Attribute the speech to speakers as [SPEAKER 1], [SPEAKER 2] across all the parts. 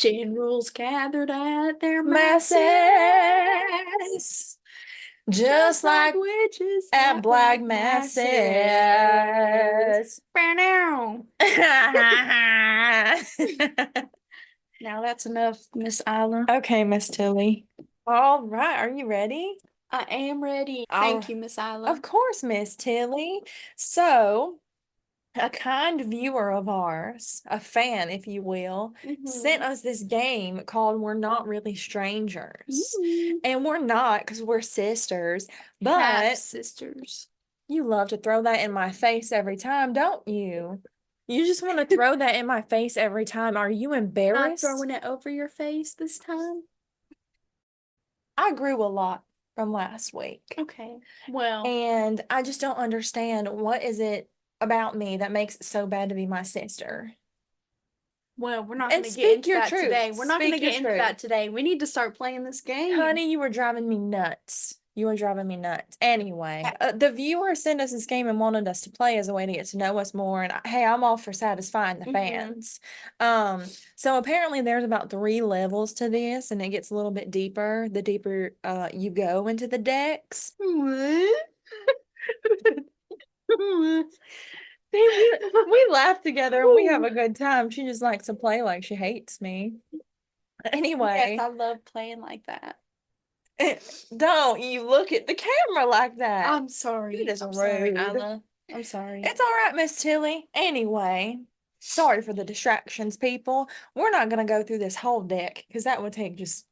[SPEAKER 1] Generals gathered at their
[SPEAKER 2] Masses, just like
[SPEAKER 1] witches
[SPEAKER 2] at black masses.
[SPEAKER 1] Now that's enough, Miss Isla.
[SPEAKER 2] Okay, Miss Tilly. All right, are you ready?
[SPEAKER 1] I am ready. Thank you, Miss Isla.
[SPEAKER 2] Of course, Miss Tilly. So, a kind viewer of ours, a fan, if you will, sent us this game called We're Not Really Strangers. And we're not because we're sisters, but
[SPEAKER 1] Half sisters.
[SPEAKER 2] you love to throw that in my face every time, don't you? You just want to throw that in my face every time. Are you
[SPEAKER 1] Not
[SPEAKER 2] embarrassed?
[SPEAKER 1] throwing it over your face this time.
[SPEAKER 2] I grew a lot from last week.
[SPEAKER 1] Okay. Well,
[SPEAKER 2] And I just don't understand what is it about me that makes it so bad to be my sister.
[SPEAKER 1] well, we're not
[SPEAKER 2] And
[SPEAKER 1] going to get into
[SPEAKER 2] speak your
[SPEAKER 1] that
[SPEAKER 2] truth.
[SPEAKER 1] today. We're not going to
[SPEAKER 2] Speak your
[SPEAKER 1] get into
[SPEAKER 2] truth.
[SPEAKER 1] that today. We need to start playing this game.
[SPEAKER 2] Honey, you were driving me nuts. You were driving me nuts. Anyway, the viewer sent us this game and wanted us to play as a way to get to know us more. And hey, I'm all for satisfying the fans. So apparently there's about 3 levels to this, and it gets a little bit deeper the deeper you go into the decks.
[SPEAKER 1] What?
[SPEAKER 2] We laugh together and we have a good time. She just likes to play like she hates me. Anyway.
[SPEAKER 1] Yes, I love playing like that.
[SPEAKER 2] Don't you look at the camera like that.
[SPEAKER 1] I'm sorry.
[SPEAKER 2] It is
[SPEAKER 1] I'm
[SPEAKER 2] rude.
[SPEAKER 1] sorry, Isla. I'm sorry.
[SPEAKER 2] It's all right, Miss Tilly. Anyway, sorry for the distractions, people. We're not going to go through this whole deck because that would take just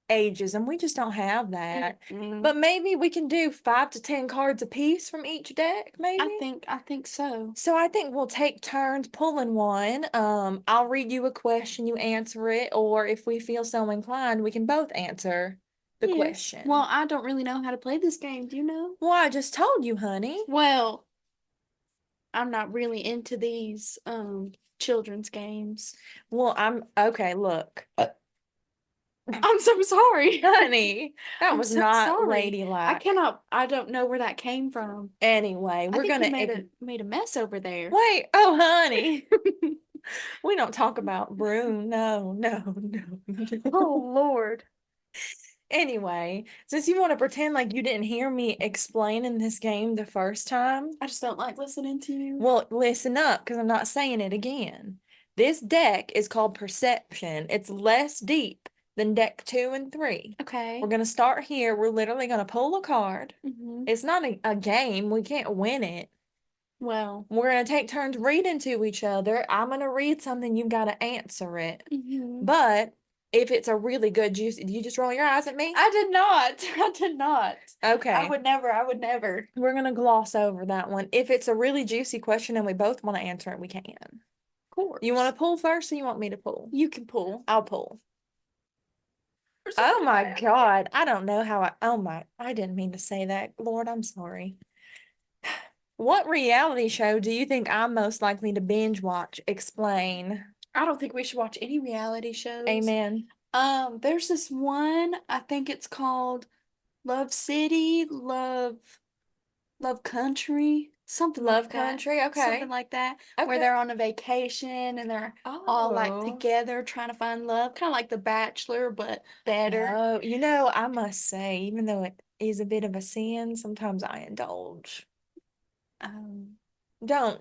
[SPEAKER 2] ages, and we just don't have that. But maybe we can do 5 to 10 cards a piece from each deck, maybe?
[SPEAKER 1] I think so.
[SPEAKER 2] So I think we'll take turns pulling one. I'll read you a question, you answer it, or if we feel so inclined, we can both answer the question.
[SPEAKER 1] Well, I don't really know how to play this game. Do you know?
[SPEAKER 2] Well, I just told you, honey.
[SPEAKER 1] Well, I'm not really into these children's games.
[SPEAKER 2] Well, I'm okay, look.
[SPEAKER 1] I'm so sorry.
[SPEAKER 2] Honey, that was
[SPEAKER 1] so
[SPEAKER 2] not
[SPEAKER 1] sorry.
[SPEAKER 2] ladylike.
[SPEAKER 1] I don't know where that came from.
[SPEAKER 2] Anyway, we're gonna
[SPEAKER 1] made a mess over there.
[SPEAKER 2] Wait, oh honey. We don't talk about broom. No.
[SPEAKER 1] Oh Lord.
[SPEAKER 2] Anyway, since you want to pretend like you didn't hear me explaining this game the first time,
[SPEAKER 1] I just don't like listening to you.
[SPEAKER 2] well, listen up because I'm not saying it again. This deck is called Perception. It's less deep than deck 2 and 3.
[SPEAKER 1] Okay.
[SPEAKER 2] We're going to start here. We're literally going to pull a card.
[SPEAKER 1] Mm-hmm.
[SPEAKER 2] It's not a game. We can't win it.
[SPEAKER 1] Well,
[SPEAKER 2] we're going to take turns reading to each other. I'm going to read something. You've got to answer it.
[SPEAKER 1] Mm-hmm.
[SPEAKER 2] But if it's a really good juice, did you just roll your eyes at me?
[SPEAKER 1] I did not. I did not.
[SPEAKER 2] Okay.
[SPEAKER 1] I would never.
[SPEAKER 2] We're going to gloss over that one. If it's a really juicy question and we both want to answer it, we can. Of
[SPEAKER 1] course.
[SPEAKER 2] You want to pull first or you want me to pull?
[SPEAKER 1] You can pull.
[SPEAKER 2] I'll pull. Oh my God. I don't know how I didn't mean to say that. Lord, I'm sorry. What reality show do you think I'm most likely to binge watch? Explain.
[SPEAKER 1] I don't think we should watch any reality shows.
[SPEAKER 2] Amen.
[SPEAKER 1] There's this one, I think it's called Love City, Love Country, something
[SPEAKER 2] Love
[SPEAKER 1] like
[SPEAKER 2] Country,
[SPEAKER 1] that.
[SPEAKER 2] okay.
[SPEAKER 1] Something like that.
[SPEAKER 2] Okay.
[SPEAKER 1] Where they're on a vacation and they're all like together trying to find love. Kind of like The Bachelor, but better.
[SPEAKER 2] Oh, I must say, even though it is a bit of a sin, sometimes I indulge.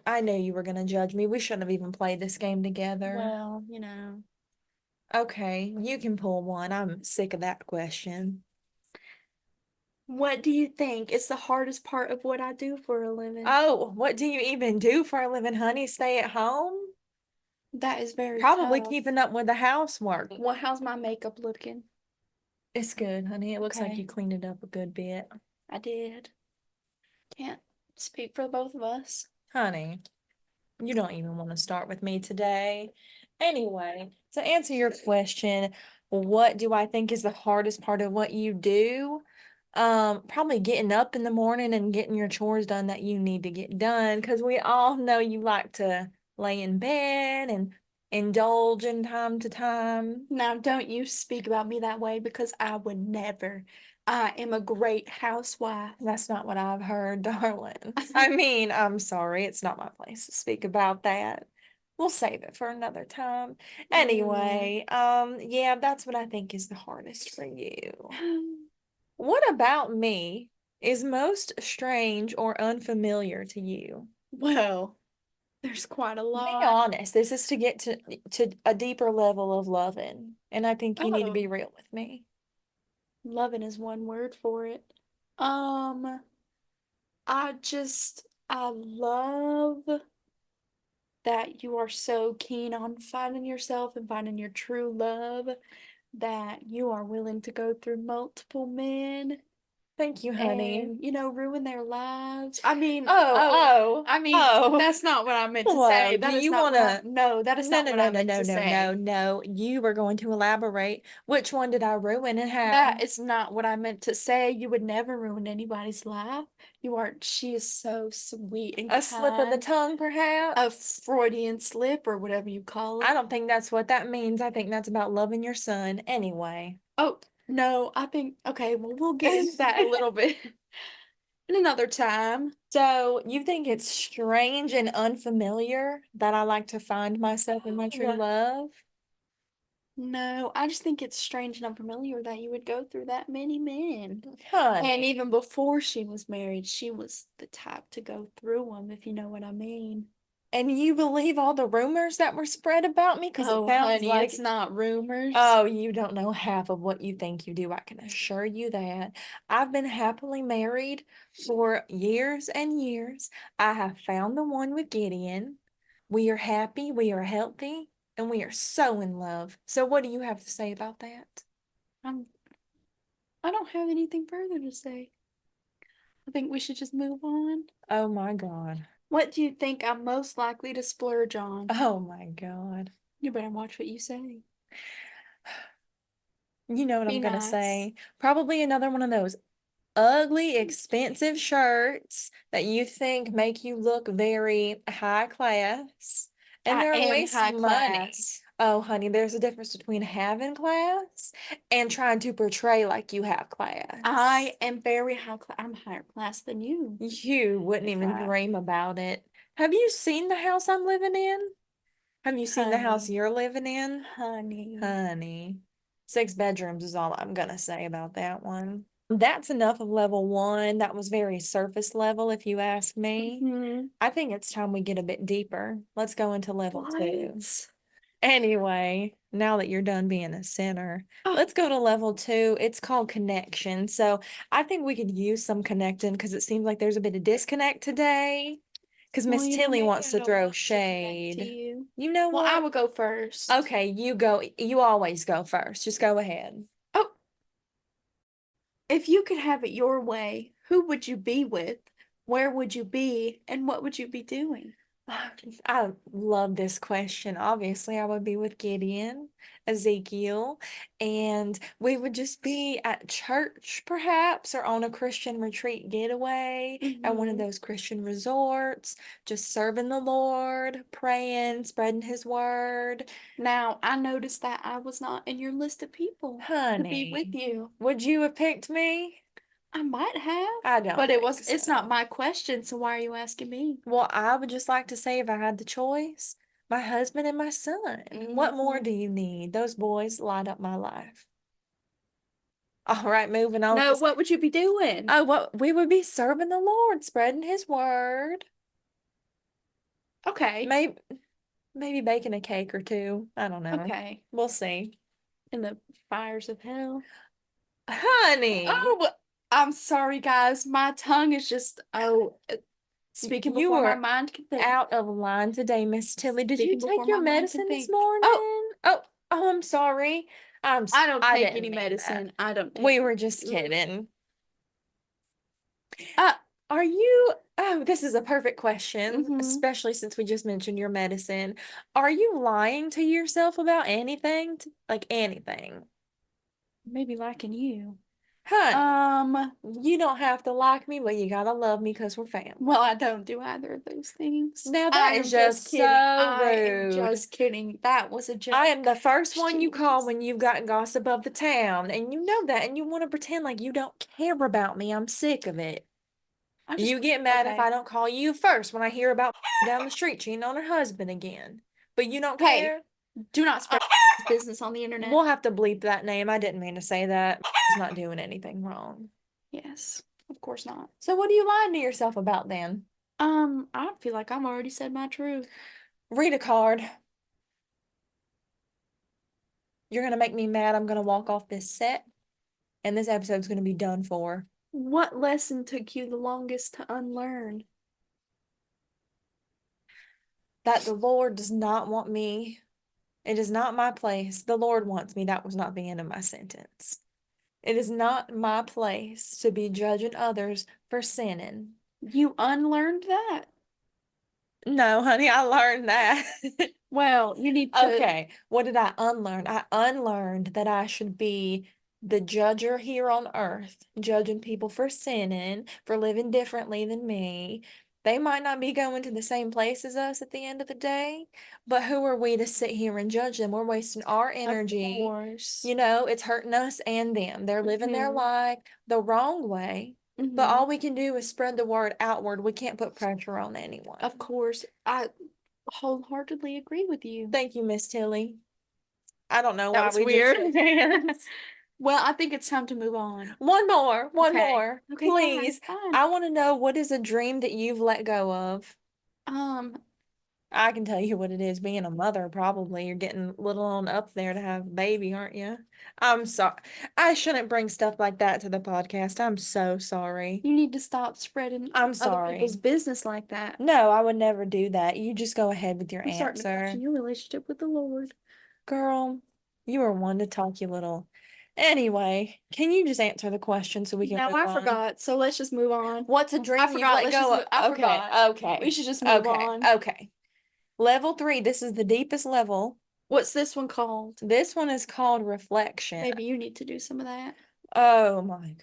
[SPEAKER 2] I knew you were gonna judge me. We shouldn't have even played this game together.
[SPEAKER 1] Well,
[SPEAKER 2] Okay, you can pull one. I'm sick of that question.
[SPEAKER 1] What do you think is the hardest part of what I do for a living?
[SPEAKER 2] Oh, what do you even do for a living, honey? Stay at home?
[SPEAKER 1] That is very
[SPEAKER 2] Probably
[SPEAKER 1] tough.
[SPEAKER 2] keeping up with the housework.
[SPEAKER 1] Well, how's my makeup looking?
[SPEAKER 2] It's good, honey. It looks like you cleaned it up a good bit.
[SPEAKER 1] I did. Can't speak for both of us.
[SPEAKER 2] Honey, you don't even want to start with me today. Anyway, to answer your question, what do I think is the hardest part of what you do? Probably getting up in the morning and getting your chores done that you need to get done, because we all know you like to lay in bed and indulge in time to time.
[SPEAKER 1] Now, don't you speak about me that way, because I would never. I am a great housewife.
[SPEAKER 2] That's not what I've heard, darling. I mean, I'm sorry. It's not my place to speak about that. We'll save it for another time.
[SPEAKER 1] Mm.
[SPEAKER 2] Anyway, yeah, that's what I think is the hardest for you. What about me is most strange or unfamiliar to you?
[SPEAKER 1] Well, there's quite a
[SPEAKER 2] Be
[SPEAKER 1] lot.
[SPEAKER 2] honest, this is to get to a deeper level of loving, and I think you need to
[SPEAKER 1] Oh,
[SPEAKER 2] be real with me.
[SPEAKER 1] loving is one word for it. Um, I love that you are so keen on finding yourself and finding your true love that you are willing to go through multiple men
[SPEAKER 2] Thank you, honey.
[SPEAKER 1] and ruin their lives.
[SPEAKER 2] Oh, oh, oh.
[SPEAKER 1] That's not what I meant to say.
[SPEAKER 2] Whoa, do
[SPEAKER 1] That is
[SPEAKER 2] you
[SPEAKER 1] not
[SPEAKER 2] want
[SPEAKER 1] what I
[SPEAKER 2] to?
[SPEAKER 1] no, that is
[SPEAKER 2] No,
[SPEAKER 1] not
[SPEAKER 2] no,
[SPEAKER 1] what
[SPEAKER 2] no,
[SPEAKER 1] I
[SPEAKER 2] no,
[SPEAKER 1] meant
[SPEAKER 2] no,
[SPEAKER 1] to
[SPEAKER 2] no, no,
[SPEAKER 1] say.
[SPEAKER 2] no. You were going to elaborate. Which one did I ruin and
[SPEAKER 1] That
[SPEAKER 2] how?
[SPEAKER 1] is not what I meant to say. You would never ruin anybody's life. She is so sweet and
[SPEAKER 2] A slip of the
[SPEAKER 1] kind.
[SPEAKER 2] tongue,
[SPEAKER 1] A
[SPEAKER 2] perhaps?
[SPEAKER 1] Freudian slip or whatever you call
[SPEAKER 2] I
[SPEAKER 1] it.
[SPEAKER 2] don't think that's what that means. I think that's about loving your son. Anyway.
[SPEAKER 1] Oh, no, I think, okay, well, we'll get into that a little bit in another time.
[SPEAKER 2] So you think it's strange and unfamiliar that I like to find myself in my true love?
[SPEAKER 1] No, I just think it's strange and unfamiliar that you would go through that many men. And
[SPEAKER 2] Honey.
[SPEAKER 1] even before she was married, she was the type to go through them, if you know what I mean.
[SPEAKER 2] And you believe all the rumors that were spread about me? Because it
[SPEAKER 1] Oh,
[SPEAKER 2] sounds
[SPEAKER 1] honey, it's
[SPEAKER 2] like,
[SPEAKER 1] not rumors.
[SPEAKER 2] oh, you don't know half of what you think you do. I can assure you that. I've been happily married for years and years. I have found the one with Gideon. We are happy, we are healthy, and we are so in love. So, what do you have to say about that?
[SPEAKER 1] I'm, I don't have anything further to say. I think we should just move on.
[SPEAKER 2] Oh my God.
[SPEAKER 1] What do you think I'm most likely to splurge on?
[SPEAKER 2] Oh my God.
[SPEAKER 1] You better watch what you say.
[SPEAKER 2] You know what
[SPEAKER 1] Be
[SPEAKER 2] I'm gonna
[SPEAKER 1] nice.
[SPEAKER 2] say? Probably another one of those ugly, expensive shirts that you think make you look very high class, and
[SPEAKER 1] I
[SPEAKER 2] they're a
[SPEAKER 1] am
[SPEAKER 2] waste
[SPEAKER 1] high
[SPEAKER 2] of money.
[SPEAKER 1] class.
[SPEAKER 2] Oh, honey, there's a difference between having class and trying to portray like you have class.
[SPEAKER 1] I am very high class. I'm higher class than you.
[SPEAKER 2] You wouldn't
[SPEAKER 1] In
[SPEAKER 2] even
[SPEAKER 1] fact,
[SPEAKER 2] dream about it. Have you seen the house I'm living in? Have you seen the house
[SPEAKER 1] honey,
[SPEAKER 2] you're living in?
[SPEAKER 1] honey.
[SPEAKER 2] Honey, 6 bedrooms is all I'm gonna say about that one. That's enough of level one. That was very surface level, if you ask me.
[SPEAKER 1] Hmm.
[SPEAKER 2] I think it's time we get a bit deeper. Let's go into level two.
[SPEAKER 1] What?
[SPEAKER 2] Anyway, now that you're done being a sinner,
[SPEAKER 1] Oh,
[SPEAKER 2] let's go to level two. It's called connection. So I think we could use some connecting because it seems like there's a bit of disconnect today. Because
[SPEAKER 1] well,
[SPEAKER 2] Miss Tilly
[SPEAKER 1] maybe
[SPEAKER 2] wants
[SPEAKER 1] I
[SPEAKER 2] to
[SPEAKER 1] don't
[SPEAKER 2] throw
[SPEAKER 1] want to connect to
[SPEAKER 2] shade.
[SPEAKER 1] you.
[SPEAKER 2] You know
[SPEAKER 1] Well, I
[SPEAKER 2] what?
[SPEAKER 1] will go first.
[SPEAKER 2] Okay, you go. You always go first. Just go ahead.
[SPEAKER 1] Oh, if you could have it your way, who would you be with? Where would you be? And what would you be doing?
[SPEAKER 2] I love this question. Obviously, I would be with Gideon, Ezekiel, and we would just be at church, perhaps, or on a Christian retreat getaway at one of
[SPEAKER 1] Hmm.
[SPEAKER 2] those Christian resorts, just serving the Lord, praying, spreading His word.
[SPEAKER 1] Now, I noticed that I was not in your list of people to be with
[SPEAKER 2] Honey,
[SPEAKER 1] you.
[SPEAKER 2] would you have picked me?
[SPEAKER 1] I might have,
[SPEAKER 2] I
[SPEAKER 1] but
[SPEAKER 2] don't think
[SPEAKER 1] it's not
[SPEAKER 2] so.
[SPEAKER 1] my question, so why are you asking me?
[SPEAKER 2] Well, I would just like to say if I had the choice, my husband and my son. What more
[SPEAKER 1] Hmm.
[SPEAKER 2] do you need? Those boys light up my life. All right, moving on.
[SPEAKER 1] No, what would you be doing?
[SPEAKER 2] Oh, what we would be serving the Lord, spreading his word.
[SPEAKER 1] Okay,
[SPEAKER 2] Maybe maybe baking a cake or two. I don't know.
[SPEAKER 1] okay.
[SPEAKER 2] We'll see.
[SPEAKER 1] In the fires of hell.
[SPEAKER 2] Honey,
[SPEAKER 1] Oh, I'm sorry, guys. My tongue is just, speaking
[SPEAKER 2] you
[SPEAKER 1] before my
[SPEAKER 2] were
[SPEAKER 1] mind can think.
[SPEAKER 2] out of line today, Miss Tilly. Did you
[SPEAKER 1] Speaking
[SPEAKER 2] take
[SPEAKER 1] before
[SPEAKER 2] your
[SPEAKER 1] my mind can
[SPEAKER 2] medicine this
[SPEAKER 1] think. Oh,
[SPEAKER 2] morning? Oh, I'm sorry.
[SPEAKER 1] I don't
[SPEAKER 2] I
[SPEAKER 1] take
[SPEAKER 2] didn't
[SPEAKER 1] any
[SPEAKER 2] mean that.
[SPEAKER 1] medicine. I don't take.
[SPEAKER 2] We were just kidding.
[SPEAKER 1] Uh,
[SPEAKER 2] Are you, oh, this is a perfect question,
[SPEAKER 1] mm-hmm.
[SPEAKER 2] especially since we just mentioned your medicine. Are you lying to yourself about anything? Like anything?
[SPEAKER 1] Maybe liking you.
[SPEAKER 2] Honey,
[SPEAKER 1] Um,
[SPEAKER 2] you don't have to like me, but you gotta love me because we're family.
[SPEAKER 1] well, I don't do either of those things.
[SPEAKER 2] Now that
[SPEAKER 1] I
[SPEAKER 2] is
[SPEAKER 1] am just
[SPEAKER 2] just
[SPEAKER 1] kidding.
[SPEAKER 2] so
[SPEAKER 1] I am
[SPEAKER 2] rude.
[SPEAKER 1] just kidding. That was a
[SPEAKER 2] I am
[SPEAKER 1] joke.
[SPEAKER 2] the first one you call
[SPEAKER 1] Jeez.
[SPEAKER 2] when you've got gossip of the town, and you know that, and you want to pretend like you don't care about me. I'm sick of it.
[SPEAKER 1] I just,
[SPEAKER 2] You get mad if I
[SPEAKER 1] okay.
[SPEAKER 2] don't call you first when I hear about down the street cheating on her husband again. but you don't
[SPEAKER 1] Hey.
[SPEAKER 2] care?
[SPEAKER 1] Do not spread business on the internet.
[SPEAKER 2] We'll have to bleep that name. I didn't mean to say that. He's not doing anything wrong.
[SPEAKER 1] Yes, of course not.
[SPEAKER 2] So what are you lying to yourself about then?
[SPEAKER 1] I feel like I've already said my truth.
[SPEAKER 2] Read a card. You're gonna make me mad. I'm gonna walk off this set, and this episode's gonna be done for.
[SPEAKER 1] What lesson took you the longest to unlearn?
[SPEAKER 2] That the Lord does not want me. It is not my place. The Lord wants me. That was not the end of my sentence. It is not my place to be judging others for sinning.
[SPEAKER 1] You unlearned that?
[SPEAKER 2] No, honey, I learned that.
[SPEAKER 1] Well, you need to.
[SPEAKER 2] Okay, what did I unlearn? I unlearned that I should be the judger here on earth, judging people for sinning, for living differently than me. They might not be going to the same place as us at the end of the day, but who are we to sit here and judge them? We're wasting our energy.
[SPEAKER 1] Of course.
[SPEAKER 2] You know, it's hurting us and them. They're living their life the wrong way, but all we can do is spread the word outward. We can't put pressure on anyone.
[SPEAKER 1] Of course, I wholeheartedly agree with you.
[SPEAKER 2] Thank you, Miss Tillie. I don't know
[SPEAKER 1] That
[SPEAKER 2] why
[SPEAKER 1] was
[SPEAKER 2] we
[SPEAKER 1] weird.
[SPEAKER 2] just shook hands.
[SPEAKER 1] Well, I think it's time to move on.
[SPEAKER 2] One more, one
[SPEAKER 1] Okay.
[SPEAKER 2] more,
[SPEAKER 1] Okay,
[SPEAKER 2] please.
[SPEAKER 1] fine.
[SPEAKER 2] I want to know, what is a dream that you've let go of?
[SPEAKER 1] I
[SPEAKER 2] I can tell you what it is. Being a mother, probably. You're getting little on up there to have a baby, aren't you? I'm sorry. I shouldn't bring stuff like that to the podcast. I'm so sorry.
[SPEAKER 1] You need to stop spreading
[SPEAKER 2] I'm
[SPEAKER 1] other
[SPEAKER 2] sorry.
[SPEAKER 1] people's business like that.
[SPEAKER 2] No, I would never do that. You just go ahead with your
[SPEAKER 1] I'm starting to
[SPEAKER 2] answer.
[SPEAKER 1] question your relationship with the Lord.
[SPEAKER 2] Girl, you are one to talk, you little. Anyway, can you just answer the question so we can
[SPEAKER 1] No,
[SPEAKER 2] move
[SPEAKER 1] I
[SPEAKER 2] on?
[SPEAKER 1] forgot. So let's just move on.
[SPEAKER 2] What's a dream
[SPEAKER 1] I
[SPEAKER 2] you've
[SPEAKER 1] forgot.
[SPEAKER 2] let
[SPEAKER 1] Let's
[SPEAKER 2] go
[SPEAKER 1] just
[SPEAKER 2] of?
[SPEAKER 1] I
[SPEAKER 2] Okay,
[SPEAKER 1] forgot.
[SPEAKER 2] okay.
[SPEAKER 1] We should just move on.
[SPEAKER 2] Okay. Level 3, this is the deepest level.
[SPEAKER 1] What's this one called?
[SPEAKER 2] This one is called reflection.
[SPEAKER 1] Maybe you need to do some of that.
[SPEAKER 2] Oh my God.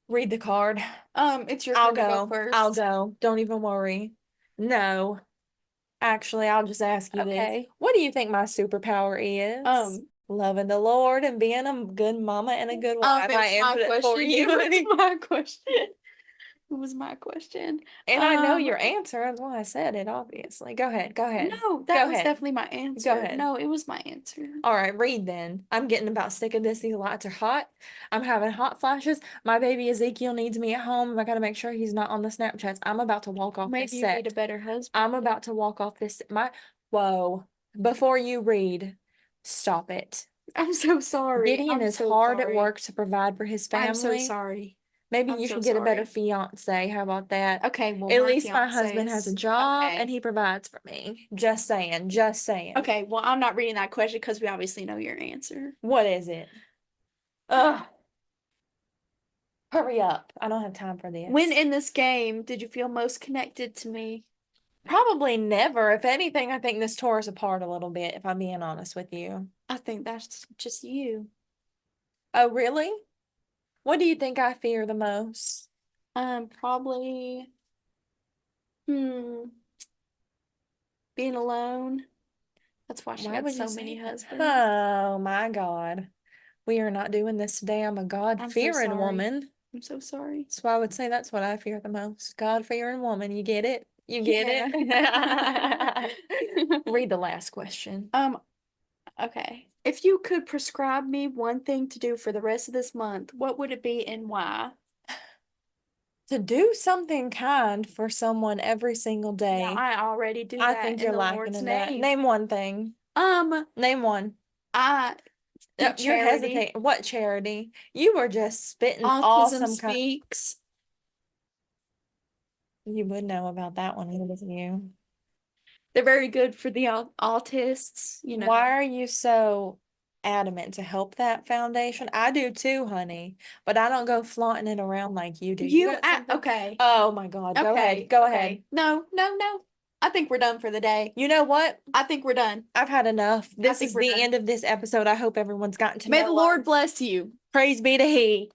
[SPEAKER 2] Read the card.
[SPEAKER 1] It's your
[SPEAKER 2] I'll
[SPEAKER 1] turn to
[SPEAKER 2] go.
[SPEAKER 1] go first.
[SPEAKER 2] I'll go. Don't even worry. No. Actually, I'll just ask you this.
[SPEAKER 1] Okay.
[SPEAKER 2] What do you think my superpower is? Loving the Lord and being a good mama and a good wife. I answered it for you.
[SPEAKER 1] It was my question. It was my question.
[SPEAKER 2] And I know your answer. That's why I said it, obviously. Go ahead. Go ahead.
[SPEAKER 1] No, that
[SPEAKER 2] Go
[SPEAKER 1] was
[SPEAKER 2] ahead.
[SPEAKER 1] definitely my answer.
[SPEAKER 2] Go ahead.
[SPEAKER 1] No, it was my answer.
[SPEAKER 2] All right, read then. I'm getting about sick of this. These lights are hot. I'm having hot flashes. My baby Ezekiel needs me at home. I gotta make sure he's not on the Snapchats. I'm about to walk off this
[SPEAKER 1] Maybe you
[SPEAKER 2] set.
[SPEAKER 1] need a better husband.
[SPEAKER 2] I'm about to walk off this. Whoa. Before you read, stop it.
[SPEAKER 1] I'm so sorry.
[SPEAKER 2] Gideon is hard at work to provide for his family.
[SPEAKER 1] I'm so sorry.
[SPEAKER 2] Maybe you should get a better fiance. How about that?
[SPEAKER 1] Okay, well,
[SPEAKER 2] at
[SPEAKER 1] my
[SPEAKER 2] least my
[SPEAKER 1] fiance
[SPEAKER 2] husband has a job and he provides for me. Just saying. Just saying.
[SPEAKER 1] Okay, well, I'm not reading that question because we obviously know your answer.
[SPEAKER 2] What is it? Ugh. Hurry up. I don't have time for this.
[SPEAKER 1] When in this game did you feel most connected to me?
[SPEAKER 2] Probably never. If anything, I think this tore us apart a little bit, if I'm being honest with you.
[SPEAKER 1] I think that's just you.
[SPEAKER 2] Oh, really? What do you think I fear the most?
[SPEAKER 1] Probably, being alone. That's why she had so many husbands.
[SPEAKER 2] Oh my God. We are not doing this today. I'm a God-fearing woman.
[SPEAKER 1] I'm so sorry.
[SPEAKER 2] So I would say that's what I fear the most. God-fearing woman. You get it? You get it? Read the last question.
[SPEAKER 1] Okay. If you could prescribe me one thing to do for the rest of this month, what would it be and why?
[SPEAKER 2] To do something kind for someone every single day.
[SPEAKER 1] Yeah, I already do
[SPEAKER 2] I
[SPEAKER 1] that
[SPEAKER 2] think
[SPEAKER 1] in
[SPEAKER 2] you're
[SPEAKER 1] the
[SPEAKER 2] lacking
[SPEAKER 1] Lord's
[SPEAKER 2] in that.
[SPEAKER 1] name.
[SPEAKER 2] Name one thing. Name one. You're hesitating. What charity? You were just spitting awesome
[SPEAKER 1] Speaks.
[SPEAKER 2] You would know about that one, wouldn't you?
[SPEAKER 1] They're very good for the autists, you know.
[SPEAKER 2] Why are you so adamant to help that foundation? I do too, honey, but I don't go flaunting it around like you do.
[SPEAKER 1] Okay.
[SPEAKER 2] Oh my God. Go ahead. Go ahead.
[SPEAKER 1] No. I think we're done for the day.
[SPEAKER 2] You know what?
[SPEAKER 1] I think we're done.
[SPEAKER 2] I've had enough. This is the end of this episode. I hope everyone's gotten to know.
[SPEAKER 1] May the Lord bless you.
[SPEAKER 2] Praise be to He.